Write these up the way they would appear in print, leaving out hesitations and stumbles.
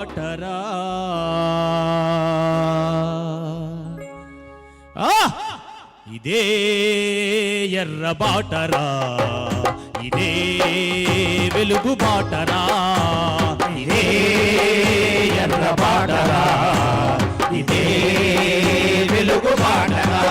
బాటరా ఇదే ఎర్ర బాటరా, ఇదే వెలుగు బాటరా, ఇదే ఎర్ర బాటరా, ఇదే వెలుగు బాటరా.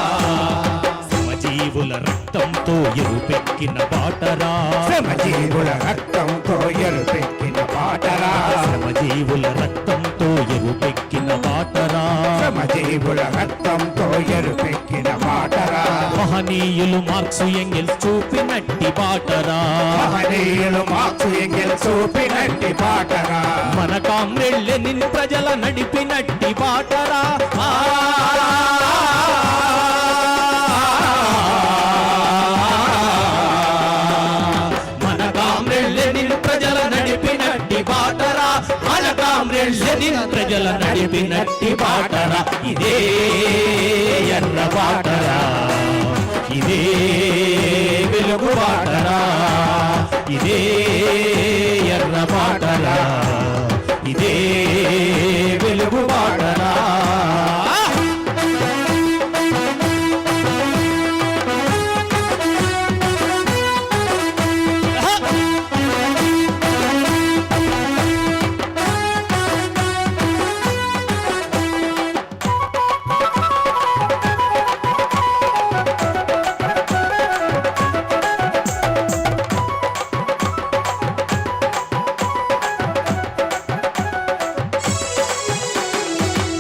శ్రమజీవుల రక్తంతో ఎరుపెక్కిన బాటరా, శ్రమజీవుల రక్తంతో ఎరుపెక్కిన బాటరా, శ్రమజీవుల రక్తంతో ఎరుపెక్కిన బాటరా, శ్రమజీవుల రక్తంతో ఎరుపెక్కిన బాటరా. మహనీయులు మార్క్స్ ఎంగెల్స్ చూపినట్టి బాటరా, మహనీయులు మార్క్స్ ఎంగెల్స్ చూపినట్టి బాటరా. మన కామ్రేడ్ లెనిన్ ప్రజల నడిపినట్టి బాటరా. మన కామ్రేడ్ లెనిన్ ప్రజల నడిపినట్టి బాటరా, మన కామ్రేడ్ లెనిన్ ప్రజల నడిపినట్టి బాటరా. ఇదే ఎర్ర బాటరా, ఇదే వెలుగు బాటరా, ఇదే ఎర్ర బాటరా, ఇదే వెలుగు బాటరా.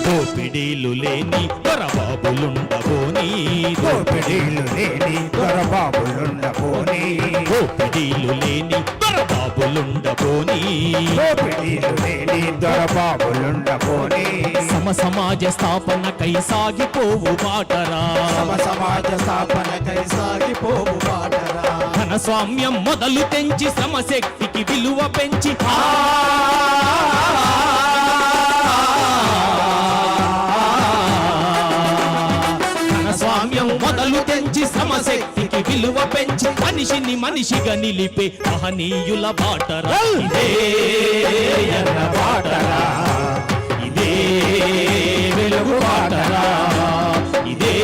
దోపిడీలు లేని దొరబాబులుండబోని, దోపిడీలు లేని దొరబాబులుండబోని, దోపిడీలు లేని దొరబాబులుండబోని, దోపిడీలు లేని దొరబాబులుండబోని. సమాజ స్థాపనకై సాగిపోవు బాటరా, సమాజ స్థాపనకై సాగిపోవు బాటరా. ధనస్వామ్యం మొదలు తెంచి శ్రమశక్తికి విలువ పెంచి ధనస్వామ్యం మొదలు తెంచి శ్రమశక్తికి విలువ పెంచి మనిషిని మనిషిగా నిలిపే మహనీయుల బాటరా. ఇదే ఎర్ర బాటరా, ఇదే వెలుగు బాటరా, ఇదే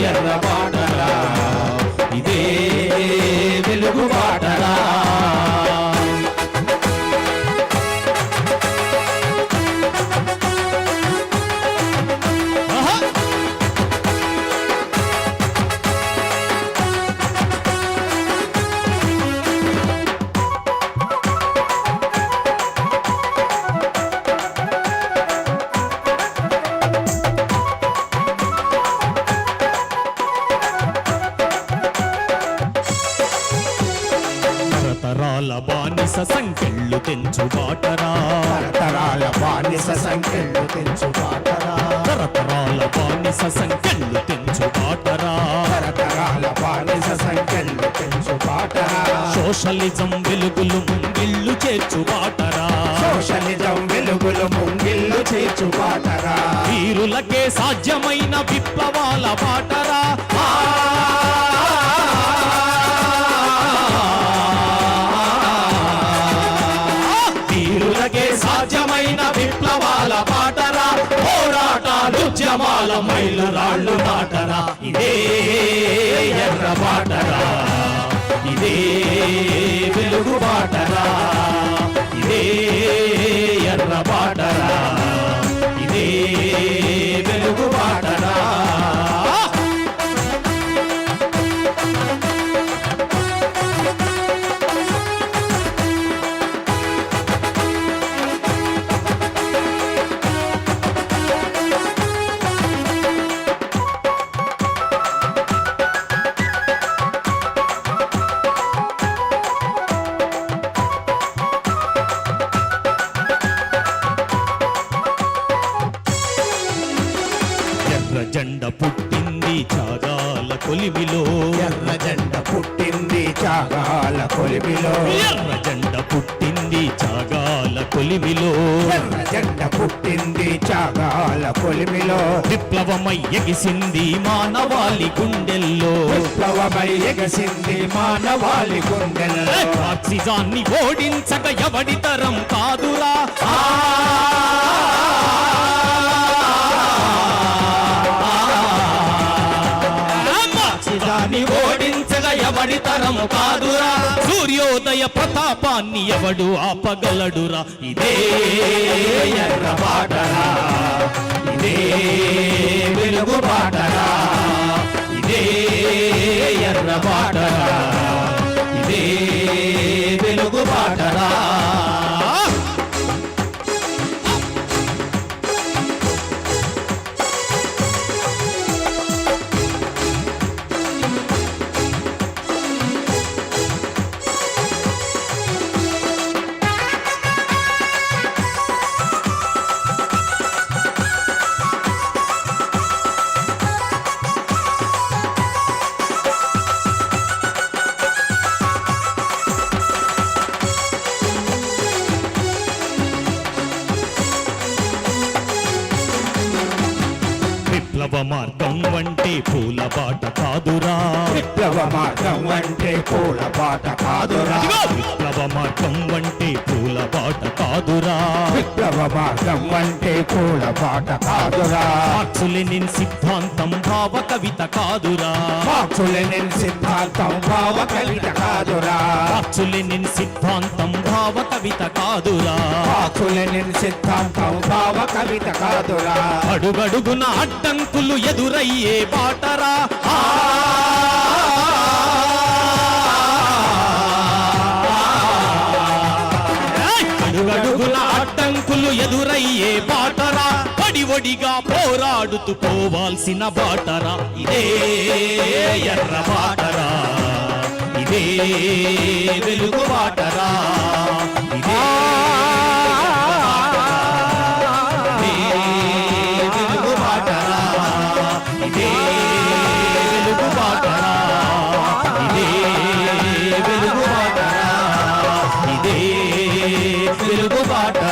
ఎర్ర బాటరా, ఇదే వెలుగు బాటరా. తరతరాల బానిస సంకెళ్ళు తెంచు బాటరా, తరతరాల బానిస సంఖ్యలు తెంచు బాటరా, తరతరాల బానిస సంకెళ్ళు తెంచు బాటరా, తరతరాల బానిస సంఖ్యలు తెంచు బాటరా. సోషలిజం వెలుగులు ముంగిళ్ళు చేర్చు బాటరా, సోషలిజం వెలుగులు ముంగిళ్ళు చేర్చు బాటరా. వీరులకే సాధ్యమైన విప్లవాల బాటరా. వీరులకే సాధ్యమైన విప్లవాల బాటరా, పోరాటాలు ఉద్యమాల మైలురాళ్ళు బాటరా. ఇదే ఎర్ర బాటరా, ఇదే వెలుగు బాటరా, ఇదే ఎర్ర బాటరా, ఇదే వెలుగు బాటరా. ఎర్ర జెండ పుట్టింది త్యాగాల కొలిమిలో, ఎర్ర జెండ పుట్టింది త్యాగాల కొలిమిలో, ఎర్ర జెండ పుట్టింది త్యాగాల కొలిమిలో ఎర్ర జెండ పుట్టింది త్యాగాల కొలిమిలో విప్లవమై ఎగిసింది మానవాళి గుండెల్లో విప్లవమై ఎగసింది మానవాళి గుండెల్లో ఆక్సిజాన్ని ఓడించక ఎవడి తరం కాదురా ఆక్సిజాన్ని ఓడించక ఎవడి తరం కాదురా సూర్యోదయ ప్రతాపాన్ని ఎవడు ఆపగలడురా ఇదే ఎర్ర బాటరా ఇదే వెలుగు బాటరా ఇదే ఎర్ర బాటరా ఇదే వెలుగు బాటరా విప్లవ మార్గం అంటే పూల బాట కాదురా విప్లవ మార్గం అంటే పూల బాట కాదురా విప్లవ మార్గం అంటే పూల బాట కాదురా విప్లవ మార్గం అంటే పూల బాట కాదురా మార్క్సులెనిన్ సిద్ధాంతం భావ కవిత కాదురా మార్క్సులెనిన్ సిద్ధాంతం భావ కవిత కాదురా మార్క్సులెనిన్ సిద్ధాంతం భావ కవిత కాదురా మార్క్సులెనిన్ సిద్ధాంతం భావ కవిత కాదురా అడుగడుగున అడ్డంకులు ఎదురయ్యే బాటరా అడుగడుగున అడ్డంకులు ఎదురయ్యే బాటరా ఒడిగా పోరాడుతూ పోవాల్సిన బాటరా ఇదే ఎర్ర బాటరా ఇదే వెలుగు బాటరా ఇదే వెలుగు బాటరా ఇదే వెలుగు బాటరా ఇదే వెలుగు బాటరా ఇదే వెలుగు బాటరా